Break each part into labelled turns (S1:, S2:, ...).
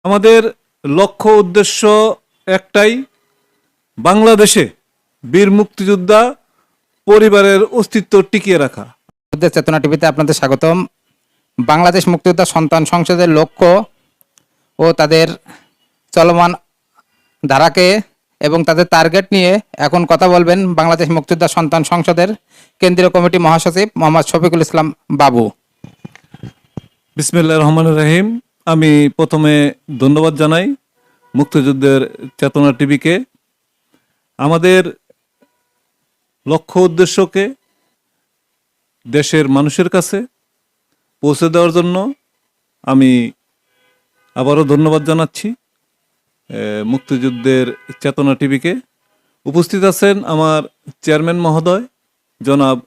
S1: আমাদের লক্ষ্য উদ্দেশ্য একটাই, বাংলাদেশে বীর মুক্তিযোদ্ধা পরিবারের অস্তিত্ব টিকিয়ে রাখা।
S2: চেতনা টিভিতে আপনাদের স্বাগতম। বাংলাদেশ মুক্তিযোদ্ধা সন্তান সংসদের লক্ষ্য ও তাদের চলমান ধারাকে এবং তাদের টার্গেট নিয়ে এখন কথা বলবেন বাংলাদেশ মুক্তিযোদ্ধা সন্তান সংসদের কেন্দ্রীয় কমিটি মহাসচিব মোহাম্মদ শফিকুল ইসলাম বাবু।
S1: বিসমিল্লাহির রহমানির রহিম। আমি প্রথমে ধন্যবাদ জানাই মুক্তিযুদ্ধের চেতনা টিভিকে। আমাদের লক্ষ্য উদ্দেশ্যকে দেশের মানুষের কাছে পৌঁছে দেওয়ার জন্য আমি আবারও ধন্যবাদ জানাচ্ছি মুক্তিযুদ্ধের চেতনা টিভিকে। উপস্থিত আছেন আমার চেয়ারম্যান মহোদয় জনাব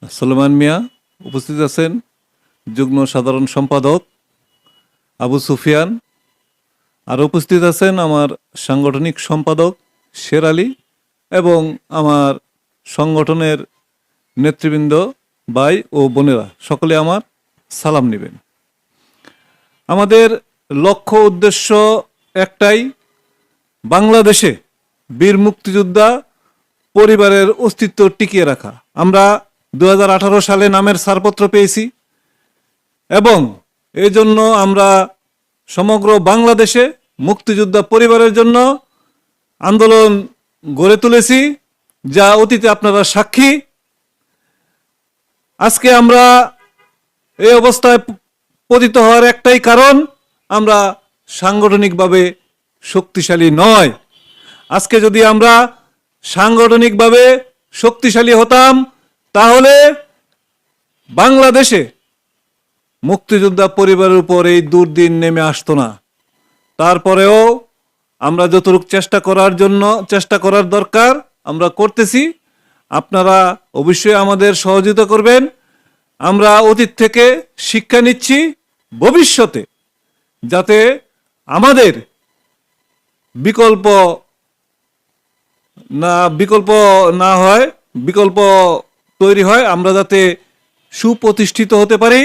S1: সুলেমান মিয়া, উপস্থিত আছেন যুগ্ম সাধারণ সম্পাদক আবু সুফিয়ান, আর উপস্থিত আছেন আমার সাংগঠনিক সম্পাদক শের আলী এবং আমার সংগঠনের নেতৃবৃন্দ ভাই ও বোনেরা, সকলে আমার সালাম নেবেন। আমাদের লক্ষ্য উদ্দেশ্য একটাই, বাংলাদেশে বীর মুক্তিযোদ্ধা পরিবারের অস্তিত্ব টিকিয়ে রাখা। আমরা 2018 সালে নামের ছাড়পত্র পেয়েছি এবং এই জন্য আমরা সমগ্র বাংলাদেশে মুক্তিযোদ্ধা পরিবারের জন্য আন্দোলন গড়ে তুলেছি, যা অতীতে আপনারা সাক্ষী। আজকে আমরা এই অবস্থায় পতিত হওয়ার একটাই কারণ, আমরা সাংগঠনিকভাবে শক্তিশালী নয়। আজকে যদি আমরা সাংগঠনিকভাবে শক্তিশালী হতাম তাহলে বাংলাদেশে মুক্তিযোদ্ধা পরিবারের উপর এই দুর্দিন নেমে আসতো না। তারপরেও আমরা যতটুকু চেষ্টা করার দরকার আমরা করতেছি। আপনারা অবশ্যই আমাদের সহযোগিতা করবেন। আমরা অতীত থেকে শিক্ষা নিচ্ছি, ভবিষ্যতে যাতে আমাদের বিকল্প না হয়, বিকল্প তৈরি হয়, আমরা যাতে সুপ্রতিষ্ঠিত হতে পারি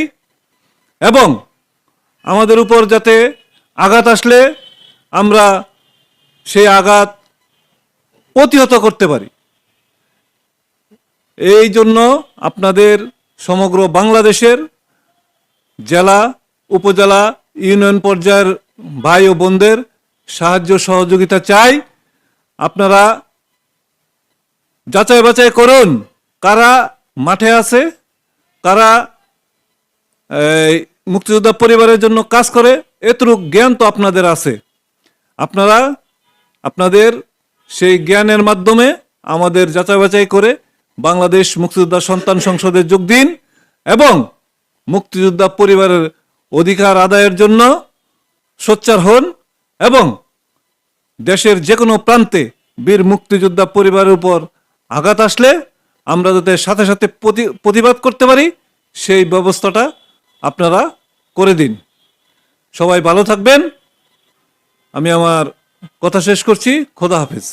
S1: এবং আমাদের উপর যাতে আঘাত আসলে আমরা সেই আঘাত প্রতিহত করতে পারি। এই জন্য আপনাদের সমগ্র বাংলাদেশের জেলা, উপজেলা, ইউনিয়ন পর্যায়ের ভাই ও বোনদের সাহায্য সহযোগিতা চাই। আপনারা যাচাই বাছাই করুন কারা মাঠে আছে, কারা মুক্তিযোদ্ধা পরিবারের জন্য কাজ করে। এতটুকু জ্ঞান তো আপনাদের আছে। আপনারা আপনাদের সেই জ্ঞানের মাধ্যমে আমাদের যাচাই বাছাই করে বাংলাদেশ মুক্তিযোদ্ধা সন্তান সংসদে যোগ দিন এবং মুক্তিযোদ্ধা পরিবারের অধিকার আদায়ের জন্য সোচ্চার হন এবং দেশের যে কোনো প্রান্তে বীর মুক্তিযোদ্ধা পরিবারের উপর আঘাত আসলে আমরা যাতে সাথে সাথে প্রতিবাদ করতে পারি সেই ব্যবস্থাটা আপনারা করে দিন। সবাই ভালো থাকবেন। আমি আমার কথা শেষ করছি। খোদা হাফেজ।